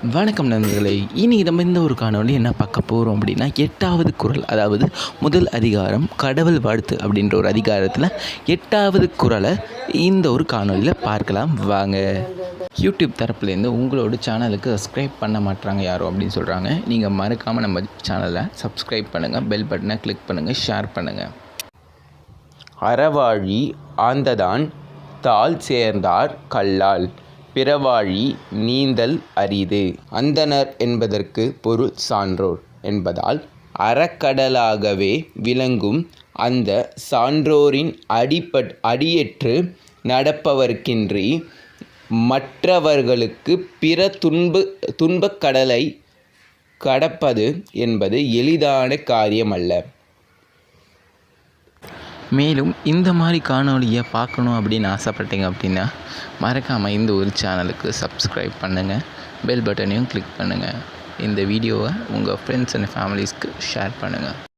வணக்கம் நண்பர்களே. இன்றைக்கி நம்ம இந்த ஒரு காணொளி என்ன பார்க்க போகிறோம் அப்படின்னா, 8வது குறள், அதாவது முதல் அதிகாரம் கடவுள் வாழ்த்து அப்படின்ற ஒரு அதிகாரத்தில் 8வது குறளை இந்த ஒரு காணொளியில் பார்க்கலாம் வாங்க. யூடியூப் தரப்புலேருந்து உங்களோட சேனலுக்கு சப்ஸ்கிரைப் பண்ண மாட்டாங்க யாரும் அப்படின்னு சொல்கிறாங்க. நீங்கள் மறக்காமல் நம்ம சேனலை சப்ஸ்கிரைப் பண்ணுங்கள், பெல் பட்டனை கிளிக் பண்ணுங்கள், ஷேர் பண்ணுங்கள். அறவாழி ஆந்ததான் தாழ் சேர்ந்தார் கல்லால் பிறவாழி நீந்தல் அரிது. அந்தணர் என்பதற்கு பொருள் சான்றோர் என்பதால் அறக்கடலாகவே விளங்கும் அந்த சான்றோரின் அடியற்று நடப்பவர்க்கின்றி மற்றவர்களுக்கு பிற துன்பக் கடலை கடப்பது என்பது எளிதான காரியமல்ல. மேலும் இந்த மாதிரி காணொளியை பார்க்கணும் அப்படின்னு ஆசைப்பட்டீங்க அப்படின்னா மறக்காமல் இந்த ஒரு சேனலுக்கு சப்ஸ்கிரைப் பண்ணுங்கள், பெல் பட்டனையும் கிளிக் பண்ணுங்கள். இந்த வீடியோவை உங்கள் ஃப்ரெண்ட்ஸ் அண்ட் ஃபேமிலிஸ்க்கு ஷேர் பண்ணுங்கள்.